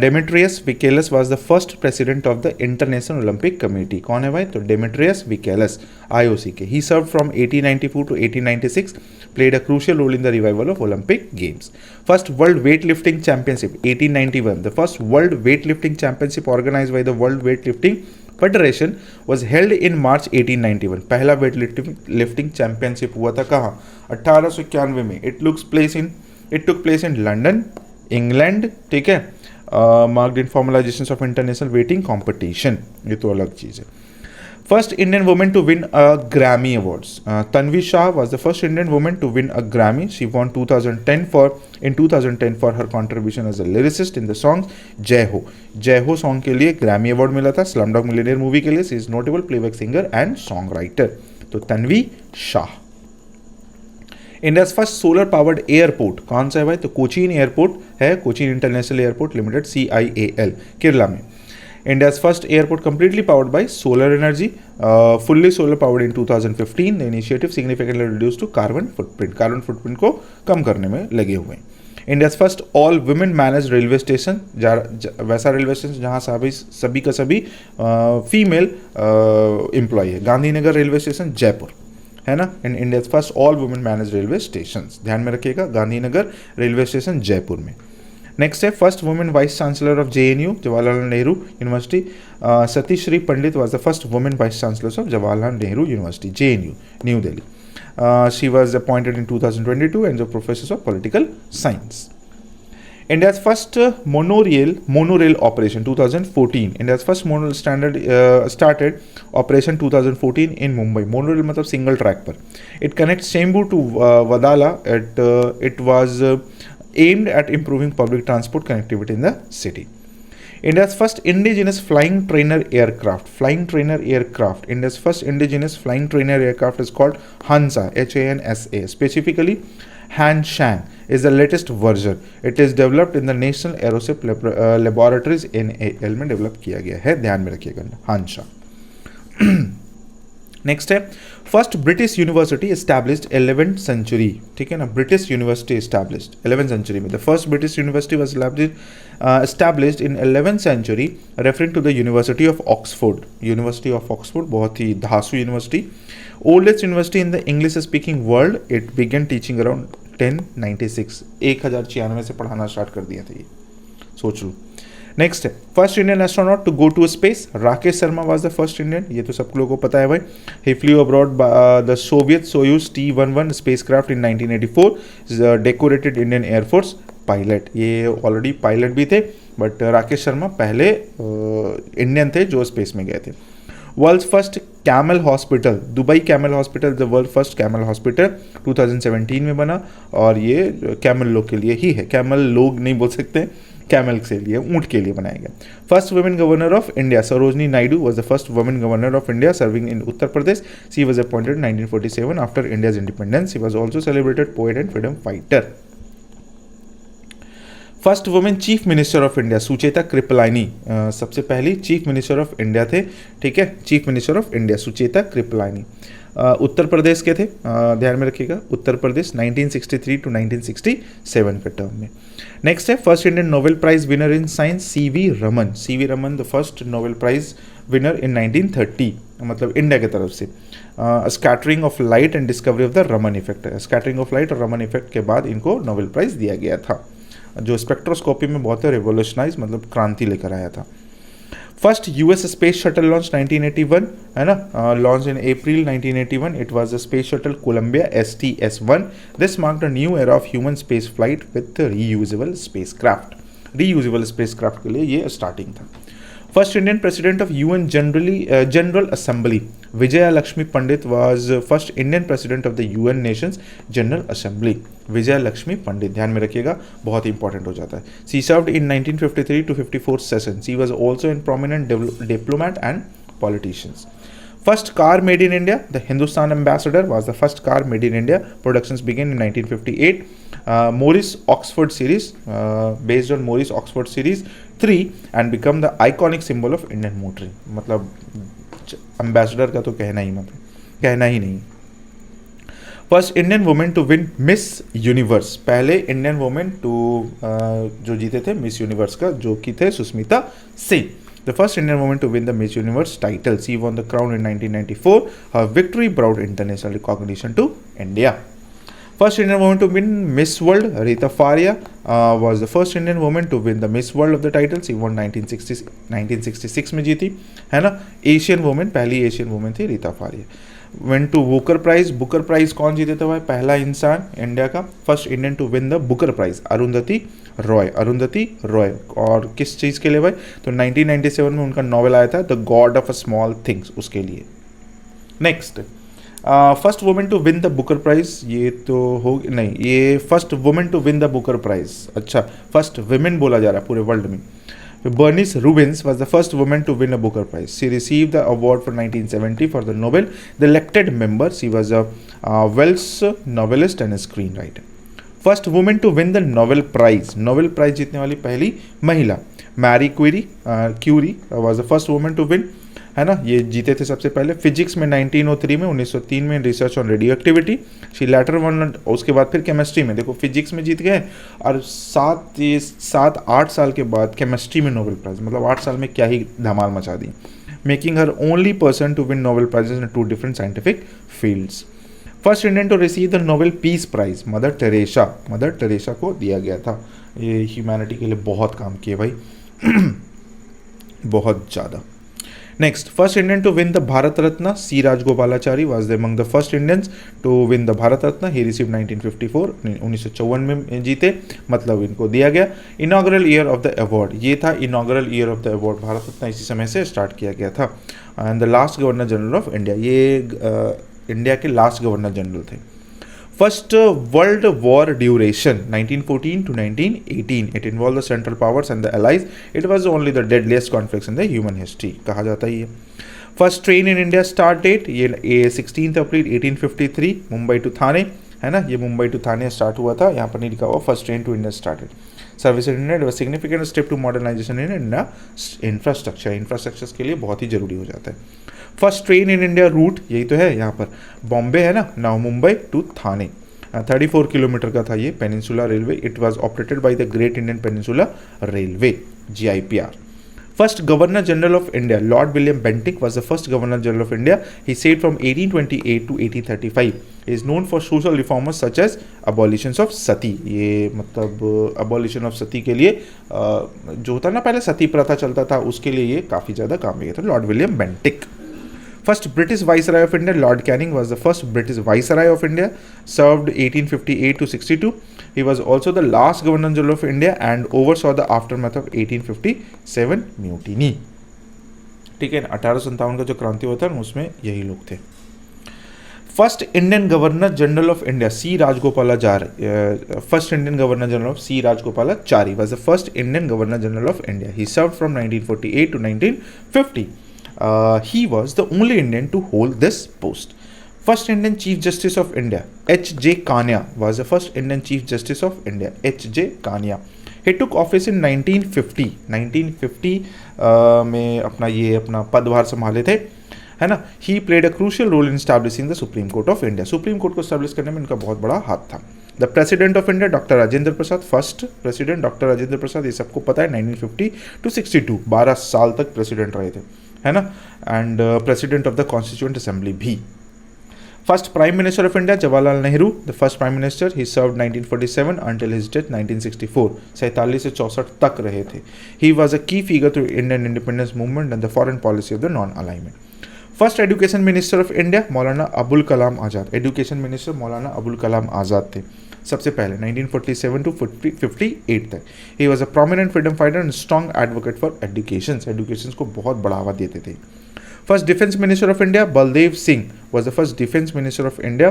Demetrius Vikelas was the first president of the international Olympic committee. कौन है भाई? तो डेमेट्रियस विकेलस, IOC के. He serve from 1894 to 1896, played a crucial role in the revival of Olympic Games. First World Weightlifting Championship 1891. The first World Weightlifting Championship organized by the World Weightlifting Federation was held in March 1891. पहला weightlifting championship हुआ था कहाँ? 1891 में. It took place in London, England. ठीक है, marked in formalizations of international weighting competition. ये तो अलग चीज़ है. First Indian woman to win a Grammy Awards. Tanvi Shah was the first Indian woman to win a Grammy. She won 2010 for her contribution as a lyricist in the song Jai Ho. Jai Ho song के लिए Grammy Award मिला था. Slumdog Millionaire movie के लिए she is notable playback singer and songwriter. तो Tanvi Shah. India's first solar powered airport कौन सा है भाई? तो कोचीन एयरपोर्ट है, Cochin international airport limited, CIAL, Kerala में. India's first airport completely powered by solar energy, fully solar powered in 2015. The initiative significantly reduced to carbon footprint. Carbon footprint को कम करने में लगे हुए हैं. India's first all women managed railway station, वैसा railway station जहाँ सभी का सभी फीमेल एम्प्लॉय है. गांधीनगर रेलवे स्टेशन जयपुर है ना. And India's first all women manage railway station, ध्यान में रखिएगा, गांधीनगर रेलवे स्टेशन जयपुर में. नेक्स्ट है first women vice chancellor of JNU, Jawaharlal Nehru university. Satishree Pandit was the first women vice chancellor of Jawaharlal Nehru university, JNU, New Delhi. She was appointed in 2022 and the professor of political science. India's first monorail operation 2014. India's first monorail started operation 2014 in Mumbai. Monorail मतलब single track पर. It connects Chembur to Vadala. It was aimed at improving public transport connectivity in the city. India's first indigenous flying trainer aircraft. India's first indigenous flying trainer aircraft is called Hansa, HANSA. Specifically, Hanshang is the latest version. It is developed in the National Aerospace Laboratories NAL में develop किया गया है, ध्यान में रखिएगा. Hansa. Next है first British university established 11th century, ठीक है ना, British university established 11th century में, the first British university was established in 11th century, referring to the university of Oxford, university of Oxford, बहुत ही धांसू university, oldest university in the English speaking world, it began teaching around 1096, 1096 से पढ़ाना start कर दिया था ये, सोच लो। नेक्स्ट है first Indian astronaut to go to space, Rakesh Sharma was the first Indian, ये तो सब लोगों को पता है भाई। He flew aboard the Soviet Soyuz T-11 spacecraft in 1984, decorated Indian air force pilot, ये ऑलरेडी पायलट भी थे, बट राकेश शर्मा पहले इंडियन थे जो स्पेस में गए थे। World's first camel hospital, Dubai camel hospital, the world first camel hospital 2017 में बना, और ये कैमल लोग के लिए ही है, कैमल लोग नहीं बोल सकते, कैमल के लिए, ऊंट के लिए बनाया गया। First women governor of India, Sarojini Naidu was the first women governor of India serving in Uttar Pradesh, she was appointed 1947 after India's independence, she was also celebrated poet and freedom fighter. First women chief minister of India, Sucheta Kripalani, सबसे पहली chief minister of India थे, ठीक है, chief minister of India Sucheta Kripalani. Uttar Pradesh के थे, ध्यान में रखिएगा, उत्तर प्रदेश 1963 टू 1967 के टर्म में। नेक्स्ट है first Indian Nobel prize winner in science, C V Raman, C V Raman the first Nobel prize winner in 1930, मतलब इंडिया की तरफ से। Scattering of light and discovery of the Raman effect, scattering of light और रमन इफेक्ट के बाद इनको नोबेल प्राइज दिया गया था, जो स्पेक्ट्रोस्कोपी में बहुत रेवोल्यूशनाइज, मतलब क्रांति लेकर आया था। First US space shuttle launch 1981, है ना, launch in April 1981, it was the space shuttle Columbia STS-1, this marked a new era of human space flight with reusable spacecraft, reusable spacecraft के लिए ये स्टार्टिंग था। First Indian president of UN general assembly, Vijaya Lakshmi Pandit was first Indian president of the UN nations general assembly, Vijaya Lakshmi Pandit, ध्यान में रखिएगा, बहुत important हो जाता है। She served in 1953 to 54 session, she was also in prominent diplomat and politicians. First car made in India, the Hindustan Ambassador was the first car made in India. Productions began in 1958. Morris Oxford series, based on Morris Oxford series 3 and become the iconic symbol of Indian motoring. मतलब ambassador का तो कहना ही नहीं। First Indian women to win Miss Universe, पहले Indian women to जो जीते थे मिस यूनिवर्स का, जो कि थे Sushmita Singh. The first Indian woman to win the Miss Universe title. She won the crown in 1994. Her victory brought international recognition to India. First Indian woman to win Miss World, Rita Faria, was the first Indian woman to win the Miss World of the title. She won 1966 में जीती, है ना। Asian women, पहली Asian women थी Reita Faria. Went to Booker prize, Booker prize कौन जीते थे भाई, पहला इंसान इंडिया का, first Indian to win the Booker prize, Arundhati Roy, और किस चीज़ के लिए भाई, तो 1997 में उनका नॉवेल आया था the god of a small things, उसके लिए। Next first women to win the Booker prize, ये तो हो नहीं, ये first women to win the Booker prize, अच्छा फर्स्ट वुमेन बोला जा रहा है पूरे वर्ल्ड में। Bernice Rubens was the first woman to win a Booker Prize. She received the award for 1970 for the Nobel. The elected member, she was a Welsh novelist and a screenwriter. First woman to win the Nobel Prize. Nobel Prize जीतने वाली पहली महिला, Marie Curie was the first woman to win, है ना, ये जीते थे सबसे पहले फिजिक्स में 1903 में, 1903 में research on radioactivity, she later won, उसके बाद फिर केमिस्ट्री में, देखो फिजिक्स में जीत गए, और 7-8 साल के बाद केमिस्ट्री में नोबेल प्राइज, मतलब 8 साल में क्या ही धमाल मचा दी, making her only person to win Nobel prizes in 2 different scientific fields. First Indian to receive the Nobel peace prize, Mother Teresa को दिया गया था, ये ह्यूमैनिटी के लिए बहुत काम किए भाई बहुत ज़्यादा। Next, first Indian to win the Bharat Ratna, C. Rajgopalachari was among the first Indians to win the Bharat Ratna. He received 1954, 1954 में जीते, मतलब इनको दिया गया। Inaugural year of the award, ये था inaugural year of the award, Bharat Ratna इसी समय से स्टार्ट किया गया था। And the last Governor General of India, ये इंडिया के लास्ट गवर्नर जनरल थे। First World War duration 1914 to 1918. It involved the Central Powers and the Allies. It was only the deadliest conflicts in the human history. कहा जाता है ये। First train in India start date ये 16 अप्रैल 1853 Mumbai to थाने, है ना, ये Mumbai to Thane start हुआ था, यहाँ पर नहीं लिखा हुआ first train to India started. Service in India was significant step to modernisation in India infrastructure के लिए बहुत ही जरूरी हो जाता है। First train in India route यही तो है यहाँ पर, बॉम्बे है ना, now Mumbai to Thane, 34 kilometre का था ये peninsula railway. It was operated by the great Indian peninsula railway, GIPR. First Governor General of India, Lord William Bentinck, was the first Governor General of India. He served from 1828 to 1835. He is known for social reforms such as abolitions of sati. ये मतलब abolition of sati के लिए जो होता ना पहले सती प्रथा चलता था उसके लिए ये काफ़ी ज़्यादा काम किया था Lord William Bentinck. First British Viceroy of India, Lord Canning, was the first British Viceroy of India, served 1858 to 62. He was also the last Governor General of India and oversaw the aftermath of 1857 mutiny. ठीक है, 1857 का जो क्रांति हुआ था उसमें यही लोग थे. First Indian governor general of India C. Rajgopalachari, first Indian governor general of C. Rajgopalachari was the first Indian Governor General of India. He served from 1948 to 1950. He was the only Indian to hold this post. First Indian Chief Justice of India, H.J. Kania, was the first Indian Chief Justice of India, H.J. Kania. He took office in 1950. 1950 में अपना पदभार संभाले थे, है ना. He played a crucial role in establishing the Supreme Court of India. Supreme Court को establish करने में इनका बहुत बड़ा हाथ था. The President of India, Dr. Rajendra Prasad, first President Dr. Rajendra Prasad, ये सबको पता है, 1950 to 62, 12 साल तक प्रेसिडेंट रहे थे, है ना. And president of the constituent assembly भी. First prime minister of India, Jawaharlal Nehru, the first prime minister. He served 1947 until his death 1964. 47 से 64 तक रहे थे. ही वॉज अ की figure through Indian independence movement and the foreign policy of the non alignment. First education minister of India, Maulana Abul Kalam Azad. Education minister Maulana Abul Kalam Azad थे सबसे पहले 1947 to 58 तक. He was a prominent freedom fighter and strong advocate for education को बहुत बढ़ावा देते थे. First defence minister of India, Baldev Singh, was the first defence minister of India.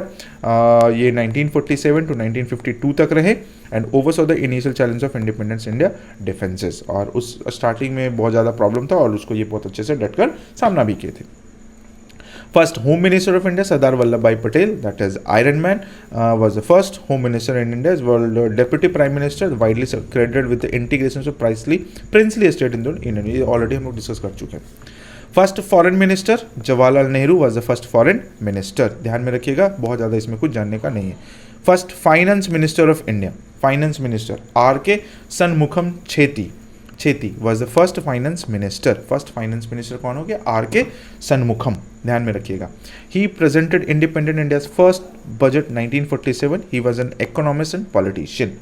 ये 1947 टू 1952 तक रहे and oversaw the initial challenge of independence India defences. और उस स्टार्टिंग में बहुत ज़्यादा प्रॉब्लम था और उसको ये बहुत अच्छे से डटकर सामना भी किए थे. First Home Minister of India, Sardar Vallabhbhai Patel, that is Iron Man, was the first Home Minister in India, as well Deputy Prime Minister, widely credited with the integration of princely estate in India. ये already हम लोग discuss कर चुके हैं. First foreign minister, Jawaharlal Nehru was the first foreign minister. ध्यान में रखिएगा, बहुत ज़्यादा इसमें कुछ जानने का नहीं है. First finance minister of India, finance minister R.K. Shanmugam Chetty was the first finance minister. First finance minister कौन हो गया? R.K. Shanmugam. ध्यान में रखिएगा. He presented independent India's first budget 1947. He was an economist and politician.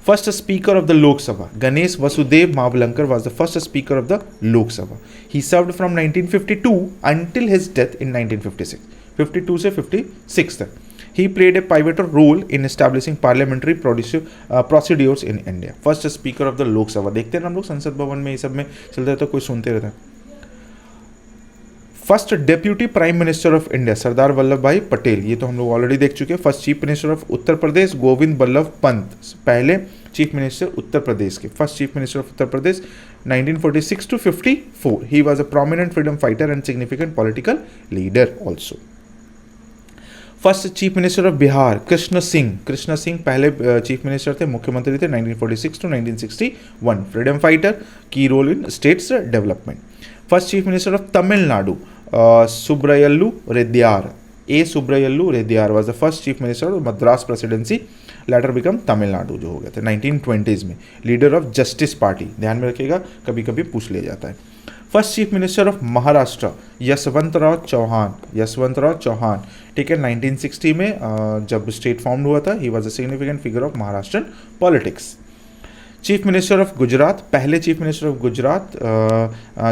First speaker of the Lok Sabha, Ganesh Vasudev Mavlankar was the first speaker of the Lok Sabha. He served from 1952 until his death in 1956. 52 से 56 तक. He played a pivotal role in establishing parliamentary procedures in India. First speaker of the Lok Sabha. देखते हैं ना हम लोग संसद भवन में ये सब में चलते रहता है, कोई सुनते रहता है. First deputy prime minister of India, Sardar Vallabhbhai Patel. ये तो हम लोग ऑलरेडी देख चुके हैं. First chief minister of Uttar Pradesh, Govind Ballabh Pant. पहले चीफ मिनिस्टर उत्तर प्रदेश के. First chief minister of Uttar Pradesh 1946 to 54. He was a prominent freedom fighter and significant political leader also. First chief minister of Bihar, Krishna Singh पहले चीफ मिनिस्टर थे, मुख्यमंत्री थे 1946 to 1961. Freedom fighter, key role in states development. First chief minister of Tamil Nadu, Subbarayalu Reddiar. Subbarayalu Reddiar was the first chief minister of Madras presidency, later become Tamil Nadu जो हो गया था 1920s में. Leader of justice party. ध्यान में रखिएगा, कभी कभी पूछ लिया जाता है. First chief minister of Maharashtra, Yashwantrao Chauhan. ठीक है, 1960 में जब स्टेट फॉर्म हुआ था. He was a significant figure of Maharashtrian politics. Chief minister of Gujarat, पहले chief minister of Gujarat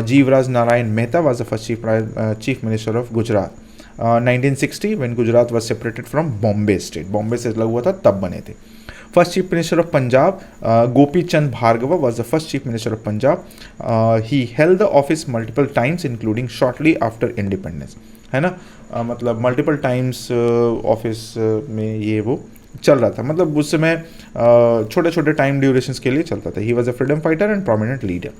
Jivraj Narayan Mehta was the first chief minister of Gujarat. 1960 when Gujarat was separated from Bombay state. Bombay से अलग हुआ था तब बने थे. First chief minister of Punjab, Gopi Chand Bhargava was the first chief minister of Punjab. He held the office multiple times including shortly after independence. है ना, मतलब मल्टीपल टाइम्स ऑफिस में ये वो चल रहा था. मतलब उस समय छोटे छोटे टाइम ड्यूरेशंस के लिए चलता था. He was a freedom fighter and prominent leader.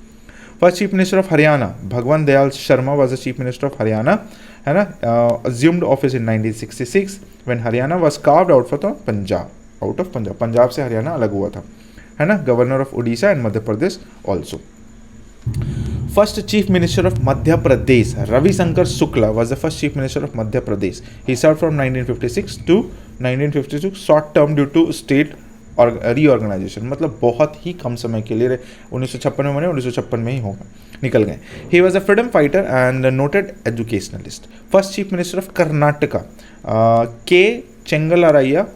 First chief minister of Haryana, Bhagwant Dayal Sharma was the chief minister of Haryana. है ना, assumed office in 1966 when Haryana was carved out for Punjab. Out of Punjab, Punjab से हरियाणा अलग हुआ था. है ना, governor of Orissa and Madhya Pradesh also. First chief minister of Madhya Pradesh Ravishankar Shukla was the first chief minister of Madhya Pradesh. He serve from 1956 to 1956, short term due to state और reorganisation, मतलब बहुत ही कम समय के लिए 1956 में बने, 1956 में ही होगा निकल गए. He was a freedom fighter and noted educationalist. First chief minister of Karnataka के चेंगलरैया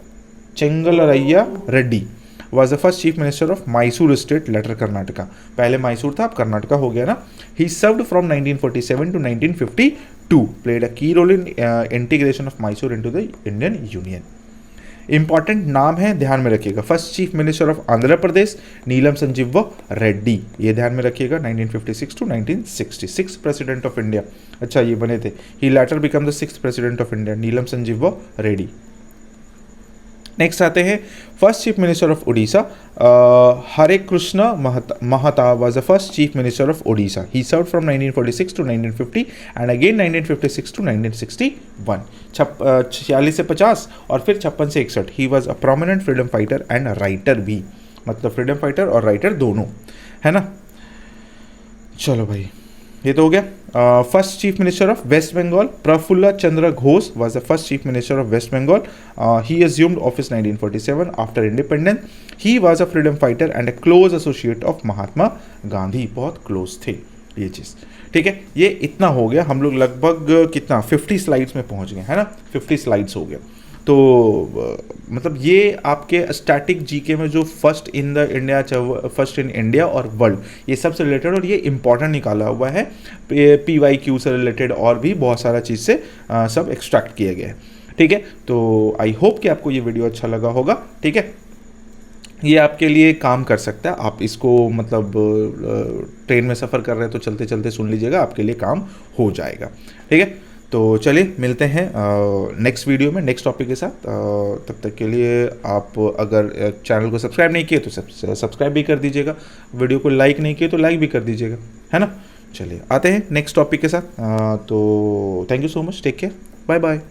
Reddy was the first chief minister of Mysore state, later Karnataka. पहले मैसूर था, अब कर्नाटका हो गया ना. He served from 1947 to 1952, played a key role in integration of Mysore into the Indian Union. Important नाम है, ध्यान में रखिएगा. First chief minister of Andhra Pradesh Neelam Sanjiva Reddy, ये ध्यान में रखिएगा. 1956 टू 1966 प्रेसिडेंट ऑफ इंडिया. अच्छा ये बने थे. He later become the 6th president of India, Neelam Sanjiva Reddy. Next आते हैं first chief minister of Orissa. Hare Krishna Mahta was the first chief minister of Orissa. He serve from 1946 to 1950 and again 1956 to 1961. 46 से 50 और फिर 56 से 61. He was a prominent freedom fighter and writer भी, मतलब freedom fighter और writer दोनों है ना. चलो भाई ये तो हो गया. First chief minister of west Bengal Prafulla Chandra Ghosh was the first chief minister of west Bengal. He assumed office 1947 after independence. He was a freedom fighter and a close associate of Mahatma Gandhi, बहुत क्लोज थे ये चीज़. ठीक है, ये इतना हो गया. हम लोग लगभग कितना 50 स्लाइड्स में पहुंच गए है ना. 50 स्लाइड्स हो गया. तो मतलब ये आपके स्टैटिक जीके में जो फर्स्ट इन इंडिया और वर्ल्ड, ये सबसे रिलेटेड और ये इंपॉर्टेंट निकाला हुआ है. PYQ से रिलेटेड और भी बहुत सारा चीज़ से सब एक्सट्रैक्ट किया गया है. ठीक है, तो आई होप कि आपको ये वीडियो अच्छा लगा होगा. ठीक है, ये आपके लिए काम कर सकता है. आप इसको मतलब ट्रेन में सफ़र कर रहे हैं तो चलते चलते सुन लीजिएगा, आपके लिए काम हो जाएगा. ठीक है, तो चलिए मिलते हैं नेक्स्ट वीडियो में नेक्स्ट टॉपिक के साथ. तब तक के लिए आप अगर चैनल को सब्सक्राइब नहीं किए तो सब्सक्राइब भी कर दीजिएगा. वीडियो को लाइक नहीं किए तो लाइक भी कर दीजिएगा, है ना. चलिए आते हैं नेक्स्ट टॉपिक के साथ. तो thank you so much, take care, bye bye.